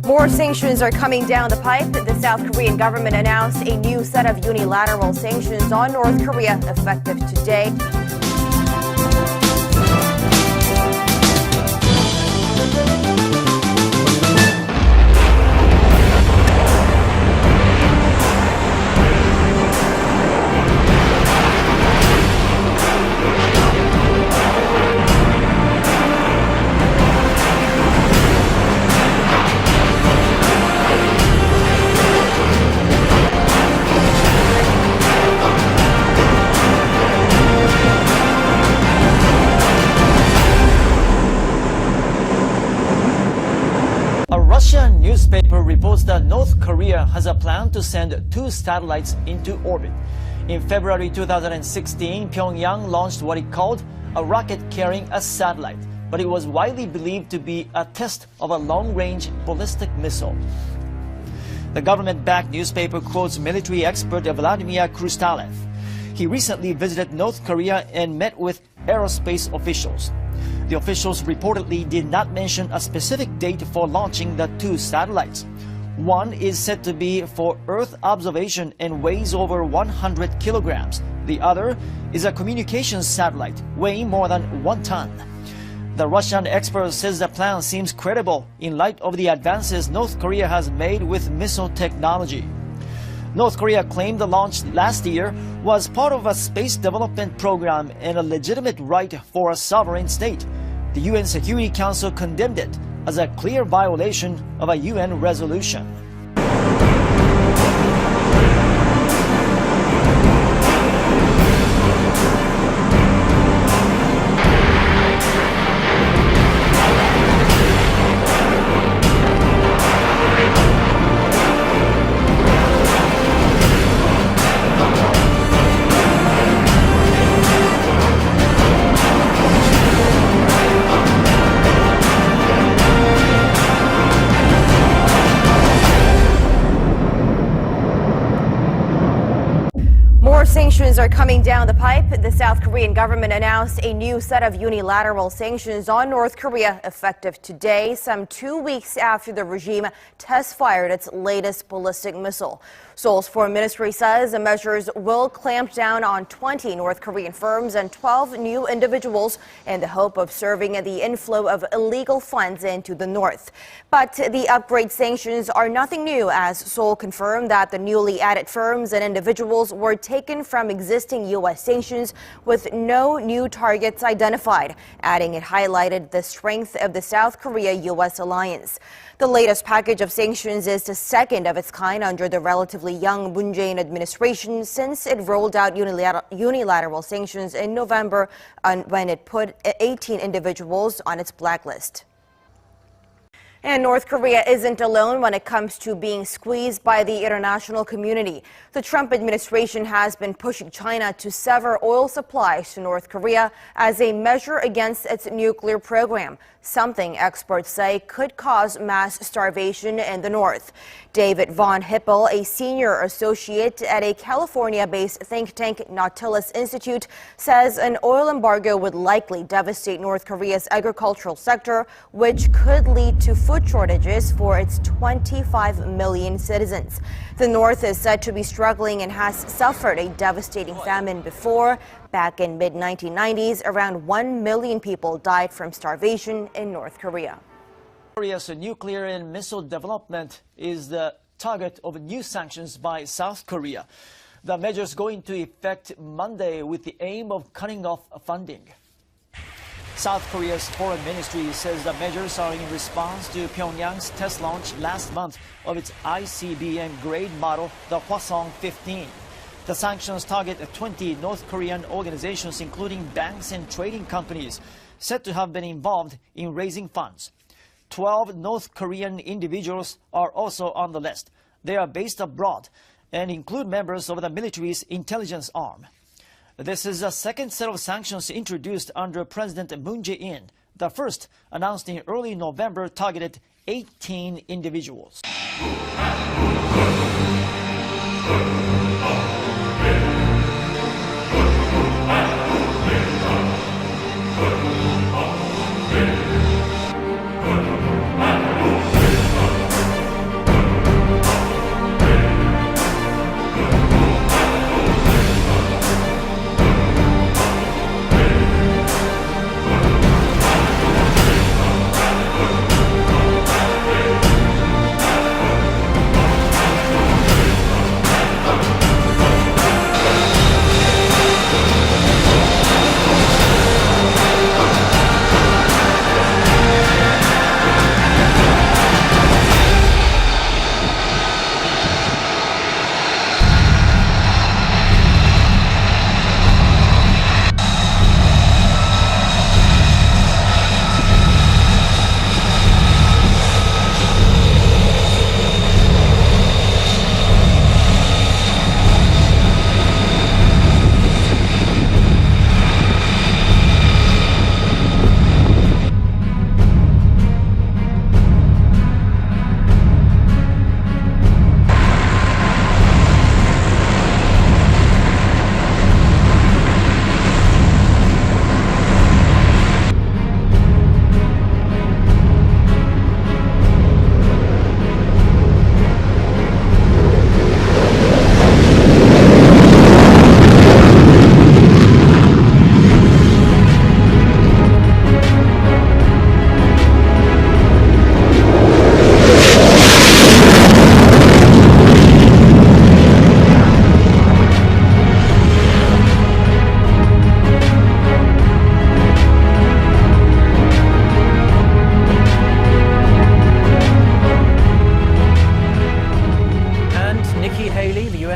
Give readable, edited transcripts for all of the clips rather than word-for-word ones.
More sanctions are coming down the pipe. The South Korean government announced a new set of unilateral sanctions on North Korea effective today. A Russian newspaper reports that North Korea has a plan to send 2 satellites into orbit. In February 2016, Pyongyang launched what it called a rocket carrying a satellite, but it was widely believed to be a test of a long-range ballistic missile. The government-backed newspaper quotes military expert Vladimir Krustalev. He recently visited North Korea and met with aerospace officials. The officials reportedly did not mention a specific date for launching the 2 satellites. One is said to be for Earth observation and weighs over 100 kilograms. The other is a communications satellite weighing more than 1 ton. The Russian expert says the plan seems credible in light of the advances North Korea has made with missile technology. North Korea claimed the launch last year was part of a space development program and a legitimate right for a sovereign state. The UN Security Council condemned it as a clear violation of a UN resolution. More sanctions are coming down the pipe. The South Korean government announced a new set of unilateral sanctions on North Korea effective today, some 2 weeks after the regime test-fired its latest ballistic missile. Seoul's foreign ministry says the measures will clamp down on 20 North Korean firms and 12 new individuals in the hope of serving the inflow of illegal funds into the north. But the upgrade sanctions are nothing new, as Seoul confirmed that the newly added firms and individuals were taken from existing U.S. sanctions with no new targets identified, adding it highlighted the strength of the South Korea-U.S. alliance. The latest package of sanctions is the second of its kind under the relatively young Moon Jae-in administration since it rolled out unilateral sanctions in November when it put 18 individuals on its blacklist. And North Korea isn't alone when it comes to being squeezed by the international community. The Trump administration has been pushing China to sever oil supplies to North Korea as a measure against its nuclear program, something experts say could cause mass starvation in the north. David Von Hippel, a senior associate at a California-based think tank Nautilus Institute, says an oil embargo would likely devastate North Korea's agricultural sector, which could lead to food shortages for its 25 million citizens. The north is said to be struggling and has suffered a devastating famine before. Back in mid-1990s, around 1 million people died from starvation in North Korea. Korea's nuclear and missile development is the target of new sanctions by South Korea. The measures go into effect Monday with the aim of cutting off funding. South Korea's foreign ministry says the measures are in response to Pyongyang's test launch last month of its ICBM-grade model, the Hwasong-15. The sanctions target 20 North Korean organizations, including banks and trading companies, said to have been involved in raising funds. 12 North Korean individuals are also on the list. They are based abroad and include members of the military's intelligence arm. This is the second set of sanctions introduced under President Moon Jae-in. The first, announced in early November, targeted 18 individuals.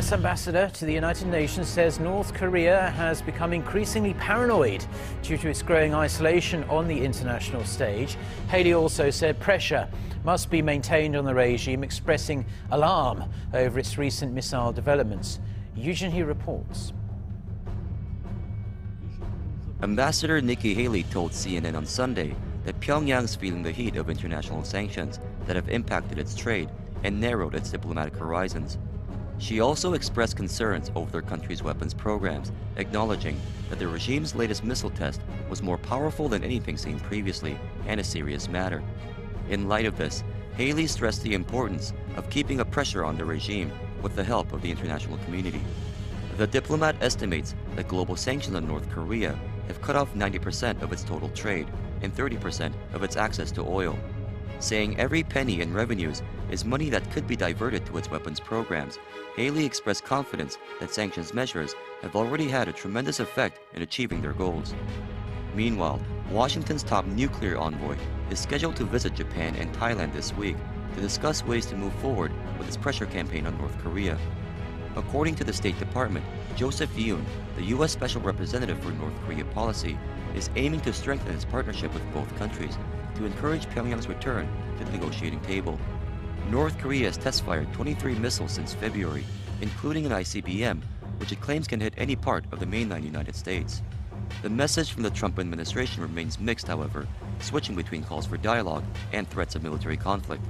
U.S. ambassador to the United Nations says North Korea has become increasingly paranoid due to its growing isolation on the international stage. Haley also said pressure must be maintained on the regime, expressing alarm over its recent missile developments. Eugene He reports. Ambassador Nikki Haley told CNN on Sunday that Pyongyang's feeling the heat of international sanctions that have impacted its trade and narrowed its diplomatic horizons. She also expressed concerns over their country's weapons programs, acknowledging that the regime's latest missile test was more powerful than anything seen previously and a serious matter. In light of this, Haley stressed the importance of keeping a pressure on the regime with the help of the international community. The diplomat estimates that global sanctions on North Korea have cut off 90% of its total trade and 30% of its access to oil, saying every penny in revenues is money that could be diverted to its weapons programs. Haley expressed confidence that sanctions measures have already had a tremendous effect in achieving their goals. Meanwhile, Washington's top nuclear envoy is scheduled to visit Japan and Thailand this week to discuss ways to move forward with its pressure campaign on North Korea. According to the State Department, Joseph Yoon, the U.S. Special Representative for North Korea policy, is aiming to strengthen its partnership with both countries to encourage Pyongyang's return to the negotiating table. North Korea has test-fired 23 missiles since February, including an ICBM, which it claims can hit any part of the mainland United States. The message from the Trump administration remains mixed, however, switching between calls for dialogue and threats of military conflict.